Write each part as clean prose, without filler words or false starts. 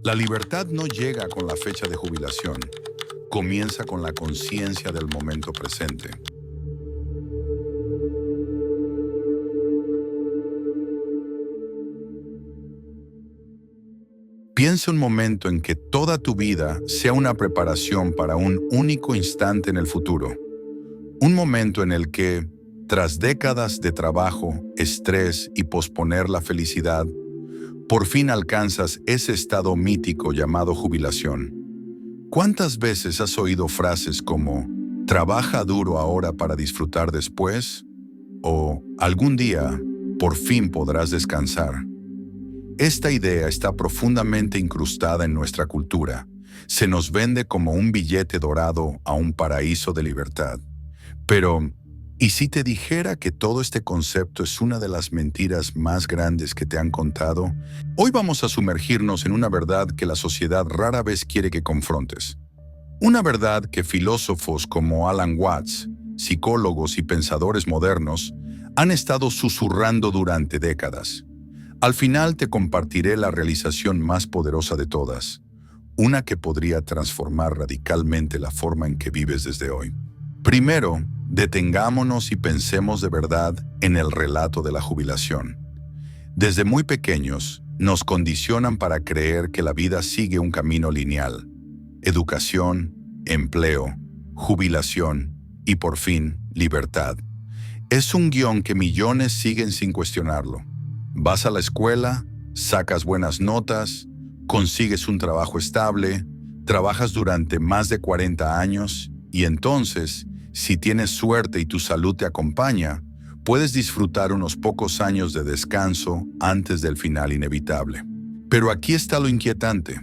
La libertad no llega con la fecha de jubilación, comienza con la conciencia del momento presente. Piensa un momento en que toda tu vida sea una preparación para un único instante en el futuro. Un momento en el que, tras décadas de trabajo, estrés y posponer la felicidad, por fin alcanzas ese estado mítico llamado jubilación. ¿Cuántas veces has oído frases como "trabaja duro ahora para disfrutar después"? O "algún día, por fin podrás descansar"? Esta idea está profundamente incrustada en nuestra cultura. Se nos vende como un billete dorado a un paraíso de libertad. Pero, ¿y si te dijera que todo este concepto es una de las mentiras más grandes que te han contado? Hoy vamos a sumergirnos en una verdad que la sociedad rara vez quiere que confrontes. Una verdad que filósofos como Alan Watts, psicólogos y pensadores modernos han estado susurrando durante décadas. Al final te compartiré la realización más poderosa de todas, una que podría transformar radicalmente la forma en que vives desde hoy. Primero, detengámonos y pensemos de verdad en el relato de la jubilación. Desde muy pequeños, nos condicionan para creer que la vida sigue un camino lineal. Educación, empleo, jubilación y, por fin, libertad. Es un guión que millones siguen sin cuestionarlo. Vas a la escuela, sacas buenas notas, consigues un trabajo estable, trabajas durante más de 40 años y entonces, si tienes suerte y tu salud te acompaña, puedes disfrutar unos pocos años de descanso antes del final inevitable. Pero aquí está lo inquietante.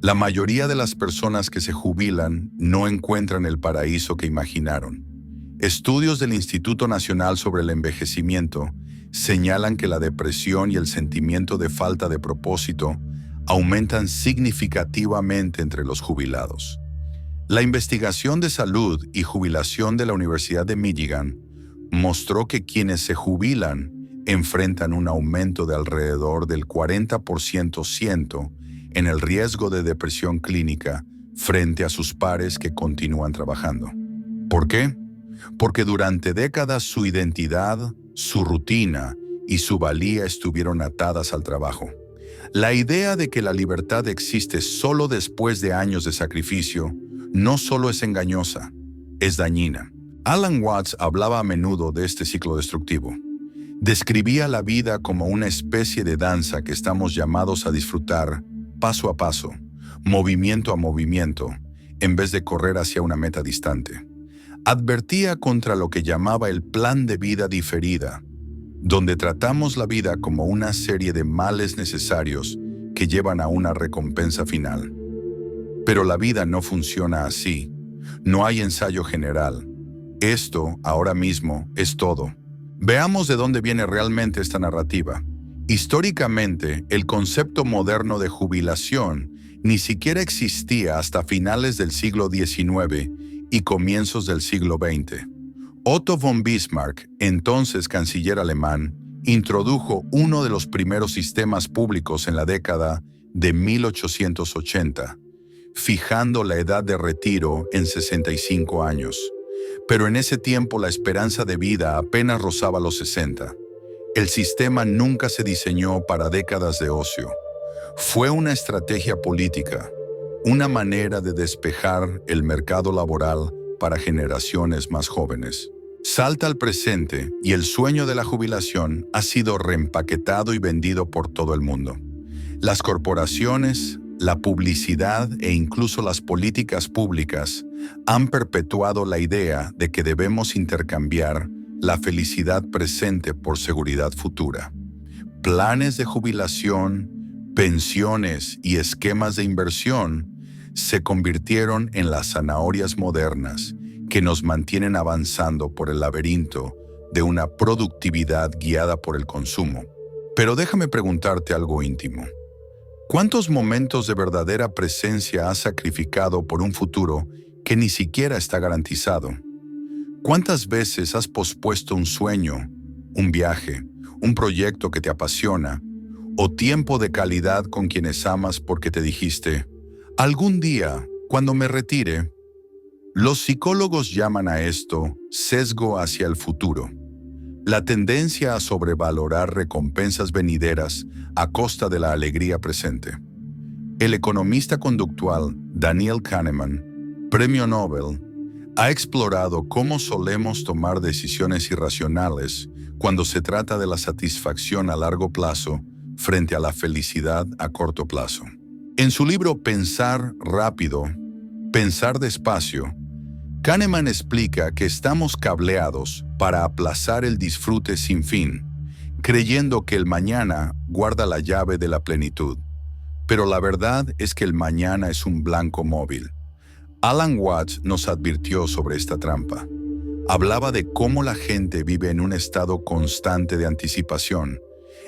La mayoría de las personas que se jubilan no encuentran el paraíso que imaginaron. Estudios del Instituto Nacional sobre el Envejecimiento señalan que la depresión y el sentimiento de falta de propósito aumentan significativamente entre los jubilados. La investigación de salud y jubilación de la Universidad de Michigan mostró que quienes se jubilan enfrentan un aumento de alrededor del 40% en el riesgo de depresión clínica frente a sus pares que continúan trabajando. ¿Por qué? Porque durante décadas su identidad, su rutina y su valía estuvieron atadas al trabajo. La idea de que la libertad existe solo después de años de sacrificio no solo es engañosa, es dañina. Alan Watts hablaba a menudo de este ciclo destructivo. Describía la vida como una especie de danza que estamos llamados a disfrutar paso a paso, movimiento a movimiento, en vez de correr hacia una meta distante. Advertía contra lo que llamaba el plan de vida diferida, donde tratamos la vida como una serie de males necesarios que llevan a una recompensa final. Pero la vida no funciona así. No hay ensayo general. Esto, ahora mismo, es todo. Veamos de dónde viene realmente esta narrativa. Históricamente, el concepto moderno de jubilación ni siquiera existía hasta finales del siglo XIX y comienzos del siglo XX. Otto von Bismarck, entonces canciller alemán, introdujo uno de los primeros sistemas públicos en la década de 1880, fijando la edad de retiro en 65 años. Pero en ese tiempo la esperanza de vida apenas rozaba los 60. El sistema nunca se diseñó para décadas de ocio. Fue una estrategia política, una manera de despejar el mercado laboral para generaciones más jóvenes. Salta al presente y el sueño de la jubilación ha sido reempaquetado y vendido por todo el mundo. Las corporaciones, la publicidad e incluso las políticas públicas han perpetuado la idea de que debemos intercambiar la felicidad presente por seguridad futura. Planes de jubilación, pensiones y esquemas de inversión se convirtieron en las zanahorias modernas que nos mantienen avanzando por el laberinto de una productividad guiada por el consumo. Pero déjame preguntarte algo íntimo. ¿Cuántos momentos de verdadera presencia has sacrificado por un futuro que ni siquiera está garantizado? ¿Cuántas veces has pospuesto un sueño, un viaje, un proyecto que te apasiona, o tiempo de calidad con quienes amas porque te dijiste, algún día, cuando me retire. Los psicólogos llaman a esto sesgo hacia el futuro, la tendencia a sobrevalorar recompensas venideras a costa de la alegría presente. El economista conductual Daniel Kahneman, premio Nobel, ha explorado cómo solemos tomar decisiones irracionales cuando se trata de la satisfacción a largo plazo frente a la felicidad a corto plazo. En su libro Pensar rápido, pensar despacio, Kahneman explica que estamos cableados para aplazar el disfrute sin fin, creyendo que el mañana guarda la llave de la plenitud. Pero la verdad es que el mañana es un blanco móvil. Alan Watts nos advirtió sobre esta trampa. Hablaba de cómo la gente vive en un estado constante de anticipación,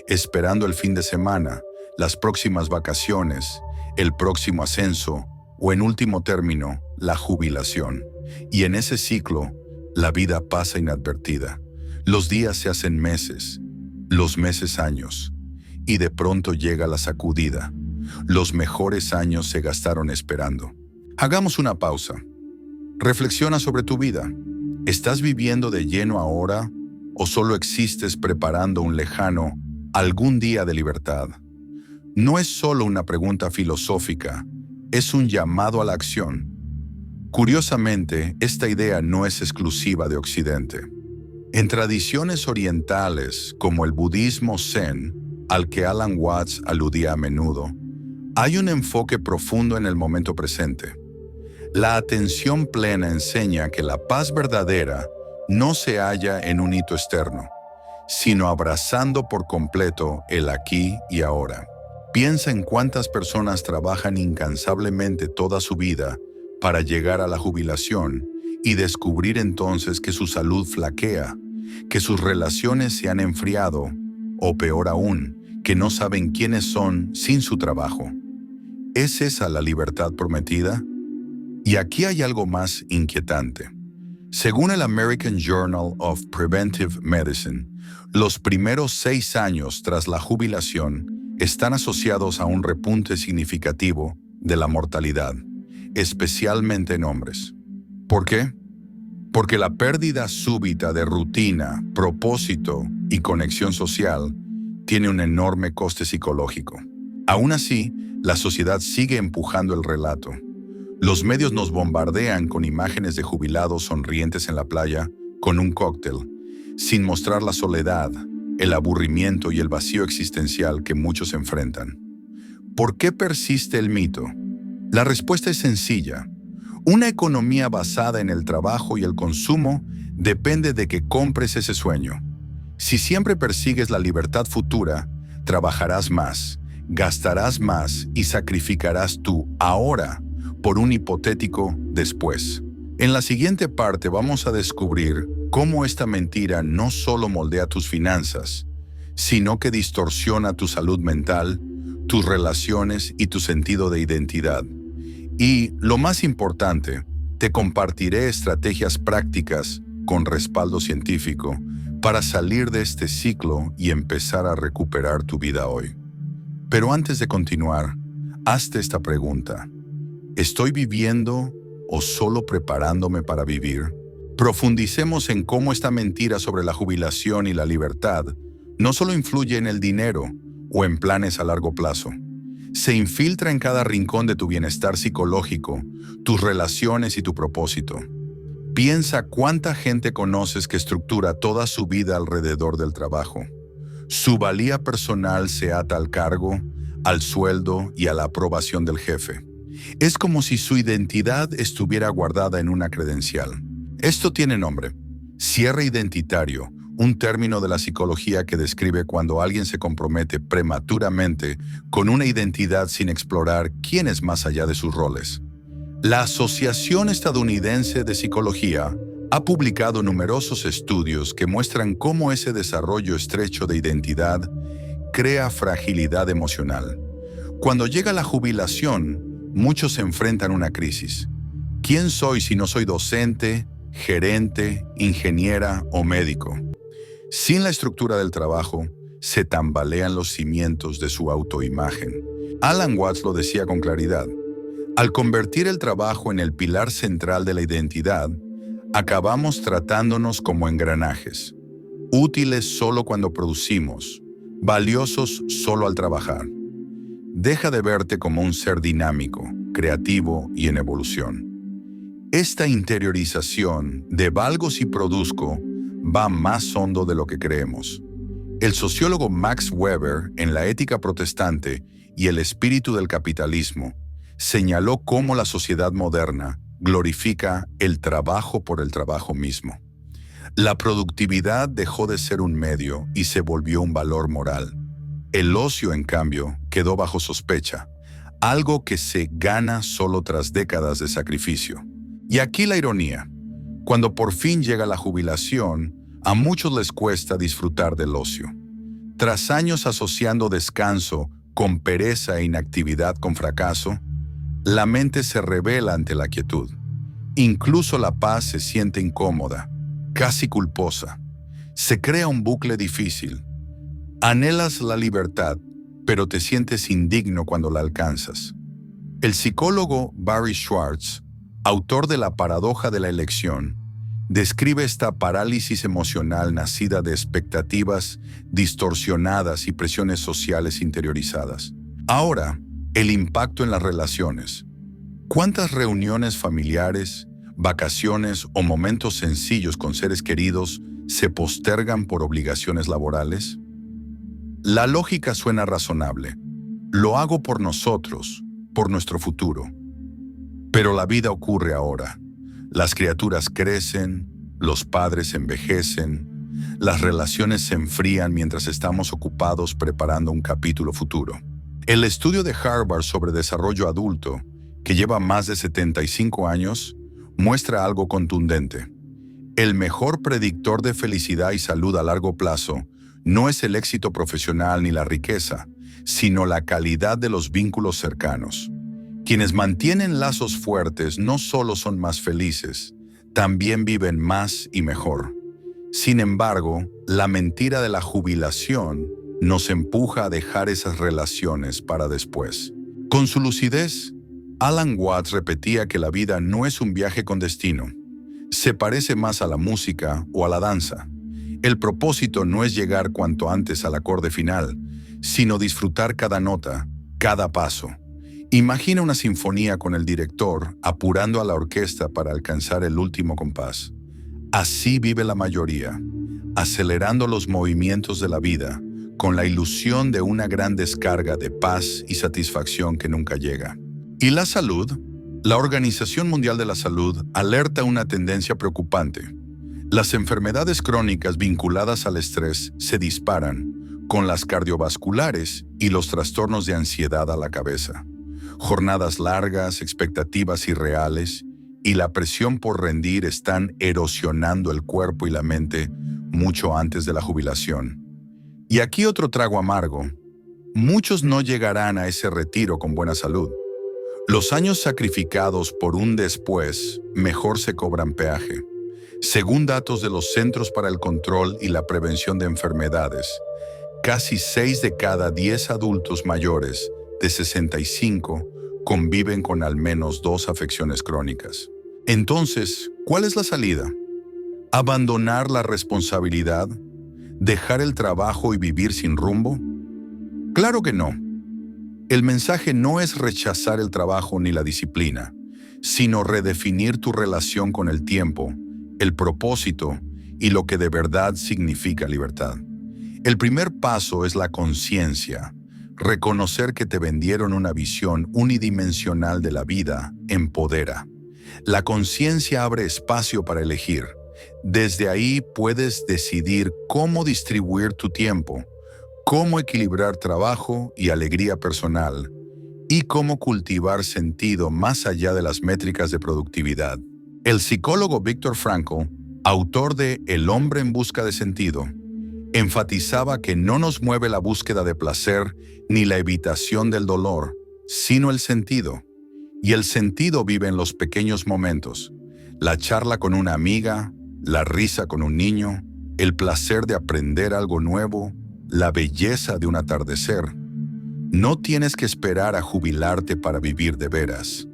esperando el fin de semana, las próximas vacaciones, el próximo ascenso o, en último término, la jubilación. Y en ese ciclo, la vida pasa inadvertida. Los días se hacen meses, los meses años, y de pronto llega la sacudida. Los mejores años se gastaron esperando. Hagamos una pausa. Reflexiona sobre tu vida. ¿Estás viviendo de lleno ahora o solo existes preparando un lejano algún día de libertad? No es solo una pregunta filosófica, es un llamado a la acción. Curiosamente, esta idea no es exclusiva de Occidente. En tradiciones orientales, como el budismo Zen, al que Alan Watts aludía a menudo, hay un enfoque profundo en el momento presente. La atención plena enseña que la paz verdadera no se halla en un hito externo, sino abrazando por completo el aquí y ahora. Piensa en cuántas personas trabajan incansablemente toda su vida para llegar a la jubilación y descubrir entonces que su salud flaquea, que sus relaciones se han enfriado, o peor aún, que no saben quiénes son sin su trabajo. ¿Es esa la libertad prometida? Y aquí hay algo más inquietante. Según el American Journal of Preventive Medicine, los primeros 6 años tras la jubilación están asociados a un repunte significativo de la mortalidad, especialmente en hombres. ¿Por qué? Porque la pérdida súbita de rutina, propósito y conexión social tiene un enorme coste psicológico. Aún así, la sociedad sigue empujando el relato. Los medios nos bombardean con imágenes de jubilados sonrientes en la playa con un cóctel, sin mostrar la soledad, el aburrimiento y el vacío existencial que muchos enfrentan. ¿Por qué persiste el mito? La respuesta es sencilla. Una economía basada en el trabajo y el consumo depende de que compres ese sueño. Si siempre persigues la libertad futura, trabajarás más, gastarás más y sacrificarás tu ahora por un hipotético después. En la siguiente parte vamos a descubrir cómo esta mentira no solo moldea tus finanzas, sino que distorsiona tu salud mental, tus relaciones y tu sentido de identidad. Y, lo más importante, te compartiré estrategias prácticas con respaldo científico para salir de este ciclo y empezar a recuperar tu vida hoy. Pero antes de continuar, hazte esta pregunta. ¿Estoy viviendo o solo preparándome para vivir? Profundicemos en cómo esta mentira sobre la jubilación y la libertad no solo influye en el dinero o en planes a largo plazo. Se infiltra en cada rincón de tu bienestar psicológico, tus relaciones y tu propósito. Piensa cuánta gente conoces que estructura toda su vida alrededor del trabajo. Su valía personal se ata al cargo, al sueldo y a la aprobación del jefe. Es como si su identidad estuviera guardada en una credencial. Esto tiene nombre: cierre identitario, un término de la psicología que describe cuando alguien se compromete prematuramente con una identidad sin explorar quién es más allá de sus roles. La Asociación Estadounidense de Psicología ha publicado numerosos estudios que muestran cómo ese desarrollo estrecho de identidad crea fragilidad emocional. Cuando llega la jubilación, muchos enfrentan una crisis. ¿Quién soy si no soy docente, gerente, ingeniera o médico? Sin la estructura del trabajo, se tambalean los cimientos de su autoimagen. Alan Watts lo decía con claridad: al convertir el trabajo en el pilar central de la identidad, acabamos tratándonos como engranajes, útiles solo cuando producimos, valiosos solo al trabajar. Deja de verte como un ser dinámico, creativo y en evolución. Esta interiorización de valgo si produzco va más hondo de lo que creemos. El sociólogo Max Weber, en La ética protestante y el espíritu del capitalismo, señaló cómo la sociedad moderna glorifica el trabajo por el trabajo mismo. La productividad dejó de ser un medio y se volvió un valor moral. El ocio, en cambio, quedó bajo sospecha, algo que se gana solo tras décadas de sacrificio. Y aquí la ironía: cuando por fin llega la jubilación, a muchos les cuesta disfrutar del ocio. Tras años asociando descanso con pereza e inactividad con fracaso, la mente se rebela ante la quietud. Incluso la paz se siente incómoda, casi culposa. Se crea un bucle difícil. Anhelas la libertad, pero te sientes indigno cuando la alcanzas. El psicólogo Barry Schwartz, autor de La paradoja de la elección, describe esta parálisis emocional nacida de expectativas distorsionadas y presiones sociales interiorizadas. Ahora, el impacto en las relaciones. ¿Cuántas reuniones familiares, vacaciones o momentos sencillos con seres queridos se postergan por obligaciones laborales? La lógica suena razonable. Lo hago por nosotros, por nuestro futuro. Pero la vida ocurre ahora. Las criaturas crecen, los padres envejecen, las relaciones se enfrían mientras estamos ocupados preparando un capítulo futuro. El estudio de Harvard sobre desarrollo adulto, que lleva más de 75 años, muestra algo contundente. El mejor predictor de felicidad y salud a largo plazo no es el éxito profesional ni la riqueza, sino la calidad de los vínculos cercanos. Quienes mantienen lazos fuertes no solo son más felices, también viven más y mejor. Sin embargo, la mentira de la jubilación nos empuja a dejar esas relaciones para después. Con su lucidez, Alan Watts repetía que la vida no es un viaje con destino. Se parece más a la música o a la danza. El propósito no es llegar cuanto antes al acorde final, sino disfrutar cada nota, cada paso. Imagina una sinfonía con el director apurando a la orquesta para alcanzar el último compás. Así vive la mayoría, acelerando los movimientos de la vida, con la ilusión de una gran descarga de paz y satisfacción que nunca llega. ¿Y la salud? La Organización Mundial de la Salud alerta una tendencia preocupante. Las enfermedades crónicas vinculadas al estrés se disparan, con las cardiovasculares y los trastornos de ansiedad a la cabeza. Jornadas largas, expectativas irreales y la presión por rendir están erosionando el cuerpo y la mente mucho antes de la jubilación. Y aquí otro trago amargo. Muchos no llegarán a ese retiro con buena salud. Los años sacrificados por un después mejor se cobran peaje. Según datos de los Centros para el Control y la Prevención de Enfermedades, casi 6 de cada 10 adultos mayores de 65 conviven con al menos 2 afecciones crónicas. Entonces, ¿cuál es la salida? ¿Abandonar la responsabilidad? ¿Dejar el trabajo y vivir sin rumbo? Claro que no. El mensaje no es rechazar el trabajo ni la disciplina, sino redefinir tu relación con el tiempo, el propósito y lo que de verdad significa libertad. El primer paso es la conciencia. Reconocer que te vendieron una visión unidimensional de la vida empodera. La conciencia abre espacio para elegir. Desde ahí puedes decidir cómo distribuir tu tiempo, cómo equilibrar trabajo y alegría personal, y cómo cultivar sentido más allá de las métricas de productividad. El psicólogo Viktor Frankl, autor de El hombre en busca de sentido, enfatizaba que no nos mueve la búsqueda de placer ni la evitación del dolor, sino el sentido. Y el sentido vive en los pequeños momentos: la charla con una amiga, la risa con un niño, el placer de aprender algo nuevo la belleza de un atardecer. No tienes que esperar a jubilarte para vivir de veras.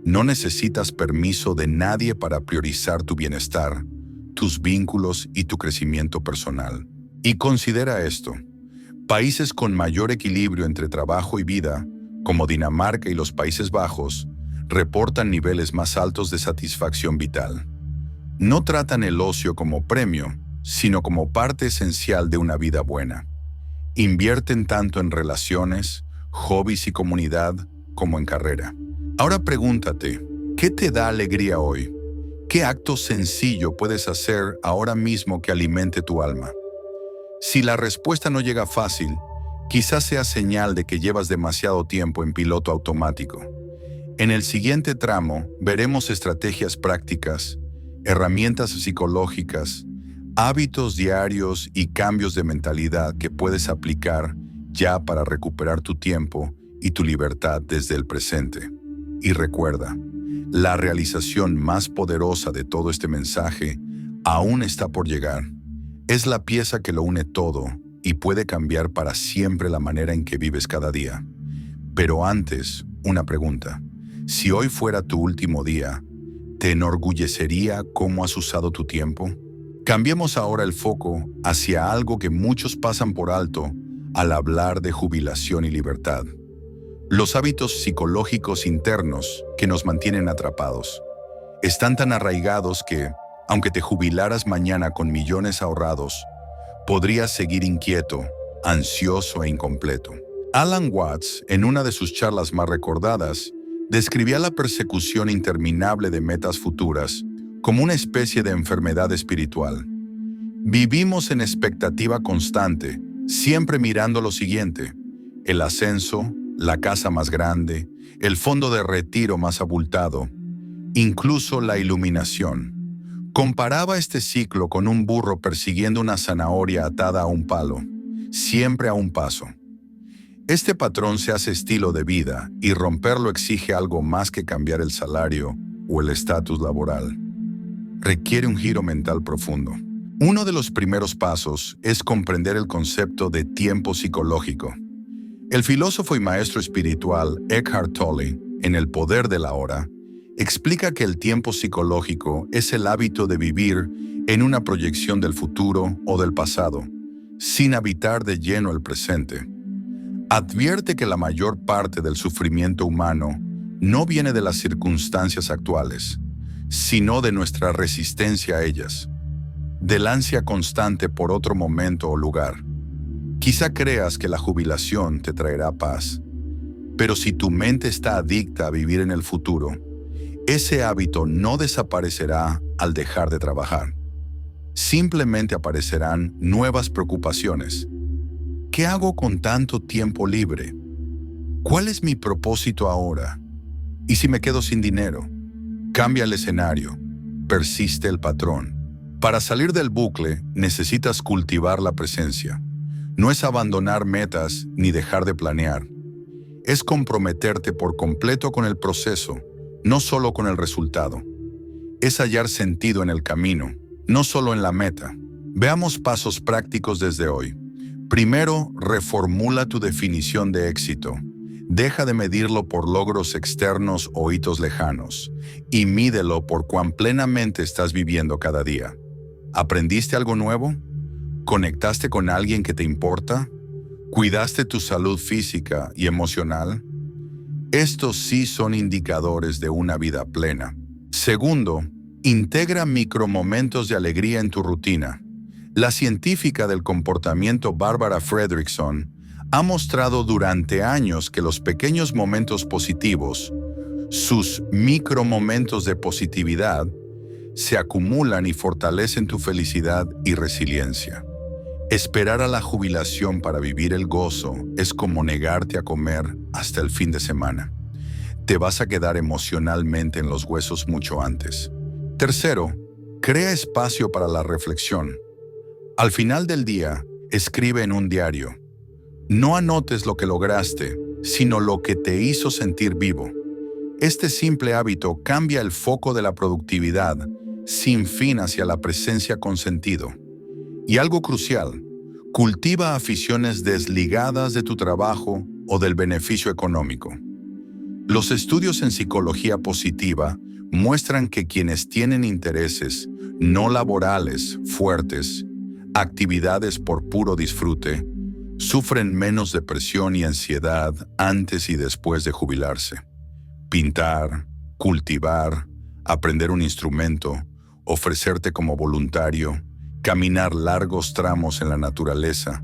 No necesitas permiso de nadie para priorizar tu bienestar, tus vínculos y tu crecimiento personal. Y considera esto: países con mayor equilibrio entre trabajo y vida, como Dinamarca y los Países Bajos, reportan niveles más altos de satisfacción vital. No tratan el ocio como premio, sino como parte esencial de una vida buena. Invierten tanto en relaciones, hobbies y comunidad como en carrera. Ahora pregúntate, ¿qué te da alegría hoy? ¿Qué acto sencillo puedes hacer ahora mismo que alimente tu alma? Si la respuesta no llega fácil, quizás sea señal de que llevas demasiado tiempo en piloto automático. En el siguiente tramo veremos estrategias prácticas, herramientas psicológicas, hábitos diarios y cambios de mentalidad que puedes aplicar ya para recuperar tu tiempo y tu libertad desde el presente. Y recuerda, la realización más poderosa de todo este mensaje aún está por llegar. Es la pieza que lo une todo y puede cambiar para siempre la manera en que vives cada día. Pero antes, una pregunta. Si hoy fuera tu último día, ¿te enorgullecería cómo has usado tu tiempo? Cambiemos ahora el foco hacia algo que muchos pasan por alto al hablar de jubilación y libertad. Los hábitos psicológicos internos que nos mantienen atrapados. Están tan arraigados que, aunque te jubilaras mañana con millones ahorrados, podrías seguir inquieto, ansioso e incompleto. Alan Watts, en una de sus charlas más recordadas, describía la persecución interminable de metas futuras como una especie de enfermedad espiritual. Vivimos en expectativa constante, siempre mirando lo siguiente: el ascenso, la casa más grande, el fondo de retiro más abultado, incluso la iluminación. Comparaba este ciclo con un burro persiguiendo una zanahoria atada a un palo, siempre a un paso. Este patrón se hace estilo de vida y romperlo exige algo más que cambiar el salario o el estatus laboral. Requiere un giro mental profundo. Uno de los primeros pasos es comprender el concepto de tiempo psicológico. El filósofo y maestro espiritual Eckhart Tolle, en El poder de la hora, explica que el tiempo psicológico es el hábito de vivir en una proyección del futuro o del pasado, sin habitar de lleno el presente. Advierte que la mayor parte del sufrimiento humano no viene de las circunstancias actuales, sino de nuestra resistencia a ellas, del ansia constante por otro momento o lugar. Quizá creas que la jubilación te traerá paz, pero si tu mente está adicta a vivir en el futuro, ese hábito no desaparecerá al dejar de trabajar. Simplemente aparecerán nuevas preocupaciones. ¿Qué hago con tanto tiempo libre? ¿Cuál es mi propósito ahora? ¿Y si me quedo sin dinero? Cambia el escenario. Persiste el patrón. Para salir del bucle, necesitas cultivar la presencia. No es abandonar metas ni dejar de planear. Es comprometerte por completo con el proceso, no solo con el resultado. Es hallar sentido en el camino, no solo en la meta. Veamos pasos prácticos desde hoy. Primero, reformula tu definición de éxito. Deja de medirlo por logros externos o hitos lejanos y mídelo por cuán plenamente estás viviendo cada día. ¿Aprendiste algo nuevo? ¿Conectaste con alguien que te importa? ¿Cuidaste tu salud física y emocional? Estos sí son indicadores de una vida plena. Segundo, integra micromomentos de alegría en tu rutina. La científica del comportamiento Barbara Fredrickson ha mostrado durante años que los pequeños momentos positivos, sus micromomentos de positividad, se acumulan y fortalecen tu felicidad y resiliencia. Esperar a la jubilación para vivir el gozo es como negarte a comer hasta el fin de semana. Te vas a quedar emocionalmente en los huesos mucho antes. Tercero, crea espacio para la reflexión. Al final del día, escribe en un diario. No anotes lo que lograste, sino lo que te hizo sentir vivo. Este simple hábito cambia el foco de la productividad sin fin hacia la presencia con sentido. Y algo crucial, Cultiva aficiones desligadas de tu trabajo o del beneficio económico. Los estudios en psicología positiva muestran que quienes tienen intereses no laborales fuertes, actividades por puro disfrute, sufren menos depresión y ansiedad antes y después de jubilarse. Pintar, cultivar, aprender un instrumento, ofrecerte como voluntario, caminar largos tramos en la naturaleza,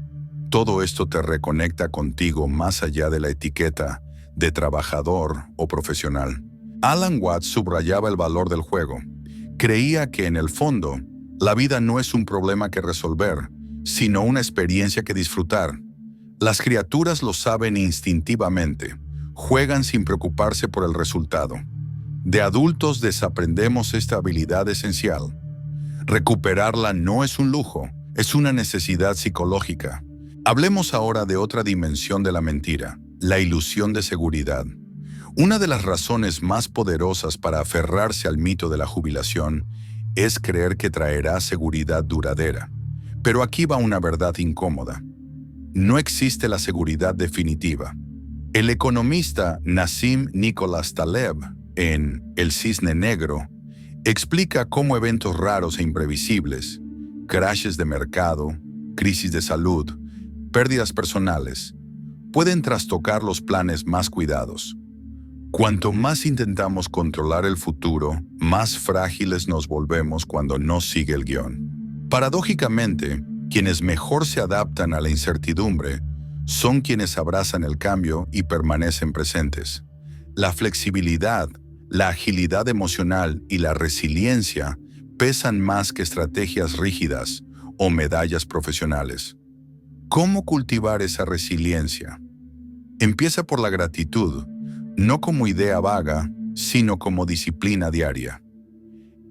todo esto te reconecta contigo más allá de la etiqueta de trabajador o profesional. Alan Watts subrayaba el valor del juego. Creía que en el fondo, la vida no es un problema que resolver, sino una experiencia que disfrutar. Las criaturas lo saben instintivamente, juegan sin preocuparse por el resultado. De adultos desaprendemos esta habilidad esencial. Recuperarla no es un lujo, es una necesidad psicológica. Hablemos ahora de otra dimensión de la mentira, la ilusión de seguridad. Una de las razones más poderosas para aferrarse al mito de la jubilación es creer que traerá seguridad duradera. Pero aquí va una verdad incómoda. No existe la seguridad definitiva. El economista Nassim Nicholas Taleb, en El Cisne Negro, explica cómo eventos raros e imprevisibles, crashes de mercado, crisis de salud, pérdidas personales, pueden trastocar los planes más cuidados. Cuanto más intentamos controlar el futuro, más frágiles nos volvemos cuando no sigue el guión. Paradójicamente, quienes mejor se adaptan a la incertidumbre son quienes abrazan el cambio y permanecen presentes. La flexibilidad, la agilidad emocional y la resiliencia pesan más que estrategias rígidas o medallas profesionales. ¿Cómo cultivar esa resiliencia? Empieza por la gratitud, no como idea vaga, sino como disciplina diaria.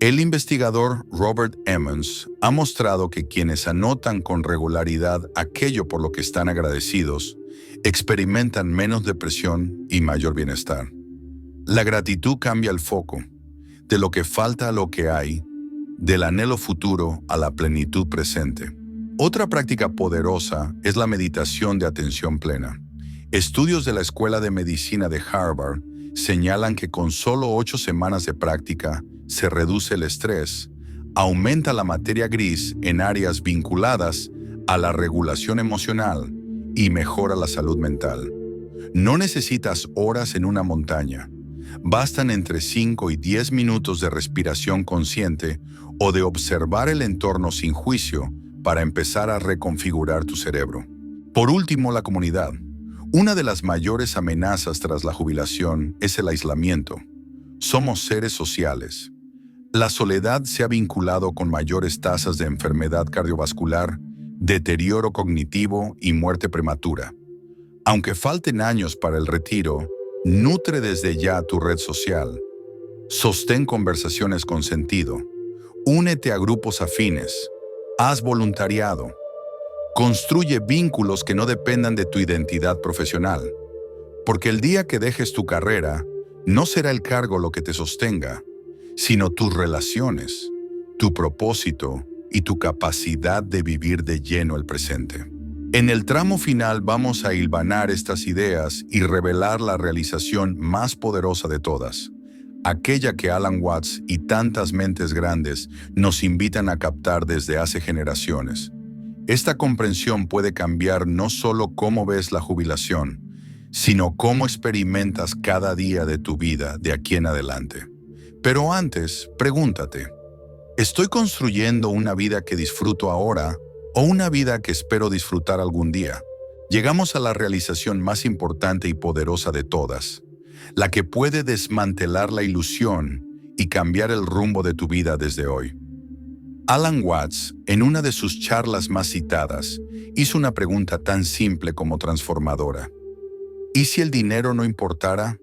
El investigador Robert Emmons ha mostrado que quienes anotan con regularidad aquello por lo que están agradecidos, experimentan menos depresión y mayor bienestar. La gratitud cambia el foco, de lo que falta a lo que hay, del anhelo futuro a la plenitud presente. Otra práctica poderosa es la meditación de atención plena. Estudios de la Escuela de Medicina de Harvard señalan que con solo 8 semanas de práctica se reduce el estrés, aumenta la materia gris en áreas vinculadas a la regulación emocional y mejora la salud mental. No necesitas horas en una montaña. Bastan entre 5 y 10 minutos de respiración consciente o de observar el entorno sin juicio para empezar a reconfigurar tu cerebro. Por último, la comunidad. Una de las mayores amenazas tras la jubilación es el aislamiento. Somos seres sociales. La soledad se ha vinculado con mayores tasas de enfermedad cardiovascular, deterioro cognitivo y muerte prematura. Aunque falten años para el retiro, nutre desde ya tu red social. Sostén conversaciones con sentido. Únete a grupos afines. Haz voluntariado. Construye vínculos que no dependan de tu identidad profesional. Porque el día que dejes tu carrera, no será el cargo lo que te sostenga, sino tus relaciones, tu propósito y tu capacidad de vivir de lleno el presente. En el tramo final vamos a hilvanar estas ideas y revelar la realización más poderosa de todas, aquella que Alan Watts y tantas mentes grandes nos invitan a captar desde hace generaciones. Esta comprensión puede cambiar no solo cómo ves la jubilación, sino cómo experimentas cada día de tu vida de aquí en adelante. Pero antes, pregúntate, ¿estoy construyendo una vida que disfruto ahora o una vida que espero disfrutar algún día? Llegamos a la realización más importante y poderosa de todas, la que puede desmantelar la ilusión y cambiar el rumbo de tu vida desde hoy. Alan Watts, en una de sus charlas más citadas, hizo una pregunta tan simple como transformadora. ¿Y si el dinero no importara?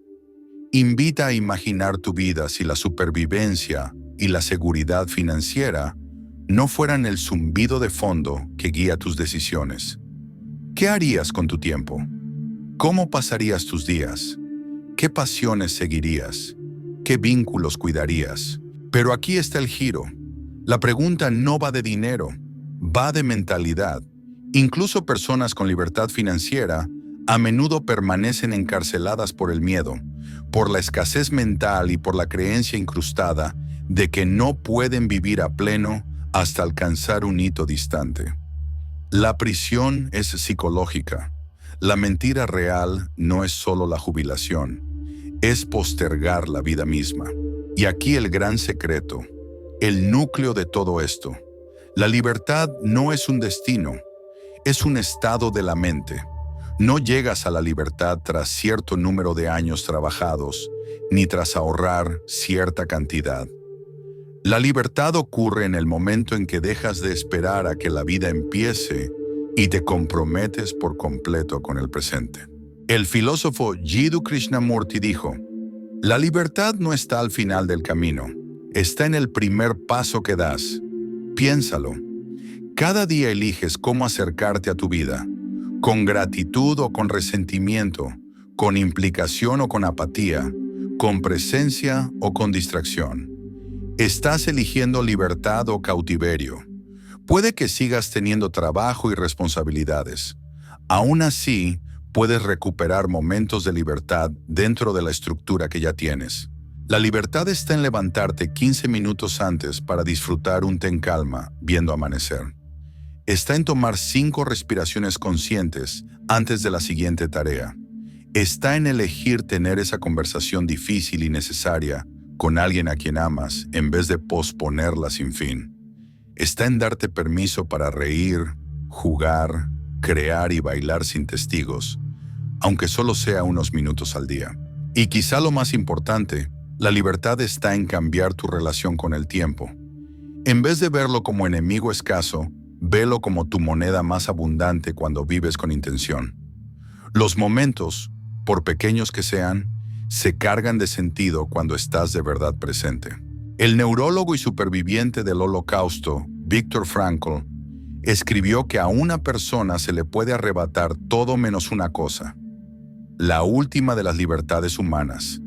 Invita a imaginar tu vida si la supervivencia y la seguridad financiera no fueran el zumbido de fondo que guía tus decisiones. ¿Qué harías con tu tiempo? ¿Cómo pasarías tus días? ¿Qué pasiones seguirías? ¿Qué vínculos cuidarías? Pero aquí está el giro. La pregunta no va de dinero, va de mentalidad. Incluso personas con libertad financiera a menudo permanecen encarceladas por el miedo, por la escasez mental y por la creencia incrustada de que no pueden vivir a pleno hasta alcanzar un hito distante. La prisión es psicológica. La mentira real no es solo la jubilación, es postergar la vida misma. Y aquí el gran secreto, el núcleo de todo esto. La libertad no es un destino, es un estado de la mente. No llegas a la libertad tras cierto número de años trabajados, ni tras ahorrar cierta cantidad. La libertad ocurre en el momento en que dejas de esperar a que la vida empiece y te comprometes por completo con el presente. El filósofo Jiddu Krishnamurti dijo, la libertad no está al final del camino, está en el primer paso que das. Piénsalo. Cada día eliges cómo acercarte a tu vida, con gratitud o con resentimiento, con implicación o con apatía, con presencia o con distracción. Estás eligiendo libertad o cautiverio. Puede que sigas teniendo trabajo y responsabilidades. Aún así, puedes recuperar momentos de libertad dentro de la estructura que ya tienes. La libertad está en levantarte 15 minutos antes para disfrutar un té en calma, viendo amanecer. Está en tomar 5 respiraciones conscientes antes de la siguiente tarea. Está en elegir tener esa conversación difícil y necesaria con alguien a quien amas en vez de posponerla sin fin. Está en darte permiso para reír, jugar, crear y bailar sin testigos, aunque solo sea unos minutos al día. Y quizá lo más importante, la libertad está en cambiar tu relación con el tiempo. En vez de verlo como enemigo escaso, velo como tu moneda más abundante cuando vives con intención. Los momentos, por pequeños que sean, se cargan de sentido cuando estás de verdad presente. El neurólogo y superviviente del Holocausto, Viktor Frankl, escribió que a una persona se le puede arrebatar todo menos una cosa, la última de las libertades humanas,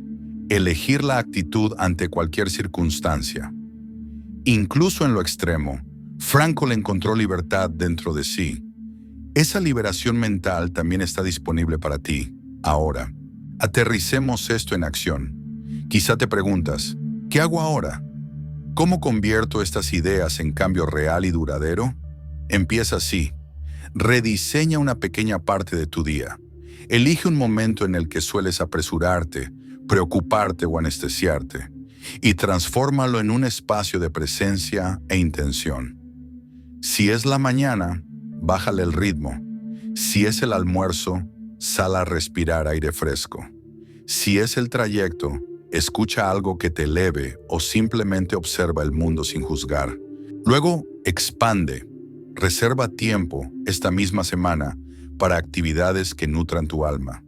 elegir la actitud ante cualquier circunstancia. Incluso en lo extremo, Frankl encontró libertad dentro de sí. Esa liberación mental también está disponible para ti, ahora. Aterricemos esto en acción. Quizá te preguntas, ¿qué hago ahora? ¿Cómo convierto estas ideas en cambio real y duradero? Empieza así. Rediseña una pequeña parte de tu día. Elige un momento en el que sueles apresurarte, preocuparte o anestesiarte, y transfórmalo en un espacio de presencia e intención. Si es la mañana, bájale el ritmo. Si es el almuerzo, sal a respirar aire fresco. Si es el trayecto, escucha algo que te eleve o simplemente observa el mundo sin juzgar. Luego, expande. Reserva tiempo esta misma semana para actividades que nutran tu alma.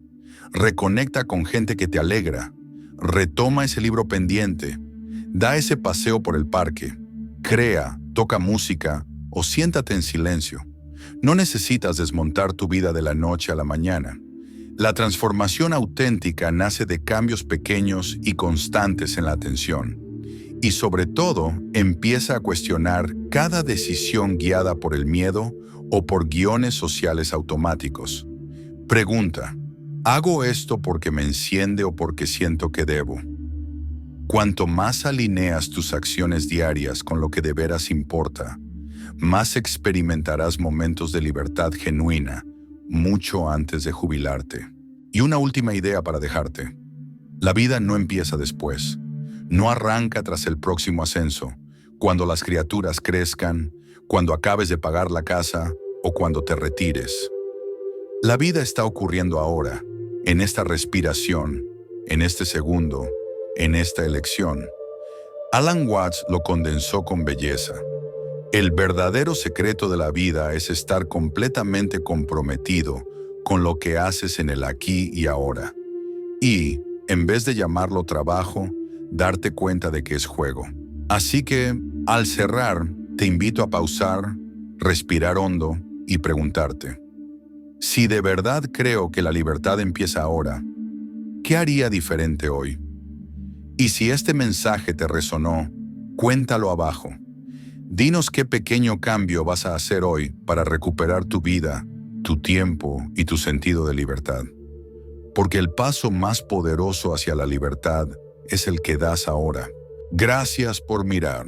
Reconecta con gente que te alegra. Retoma ese libro pendiente. Da ese paseo por el parque. Crea, toca música o siéntate en silencio. No necesitas desmontar tu vida de la noche a la mañana. La transformación auténtica nace de cambios pequeños y constantes en la atención. Y sobre todo, empieza a cuestionar cada decisión guiada por el miedo o por guiones sociales automáticos. Pregunta, ¿hago esto porque me enciende o porque siento que debo? Cuanto más alineas tus acciones diarias con lo que de veras importa, más experimentarás momentos de libertad genuina, mucho antes de jubilarte. Y una última idea para dejarte. La vida no empieza después. No arranca tras el próximo ascenso, cuando las criaturas crezcan, cuando acabes de pagar la casa o cuando te retires. La vida está ocurriendo ahora, en esta respiración, en este segundo, en esta elección. Alan Watts lo condensó con belleza. El verdadero secreto de la vida es estar completamente comprometido con lo que haces en el aquí y ahora. Y, en vez de llamarlo trabajo, darte cuenta de que es juego. Así que, al cerrar, te invito a pausar, respirar hondo y preguntarte, si de verdad creo que la libertad empieza ahora, ¿qué haría diferente hoy? Y si este mensaje te resonó, cuéntalo abajo. Dinos qué pequeño cambio vas a hacer hoy para recuperar tu vida, tu tiempo y tu sentido de libertad. Porque el paso más poderoso hacia la libertad es el que das ahora. Gracias por mirar.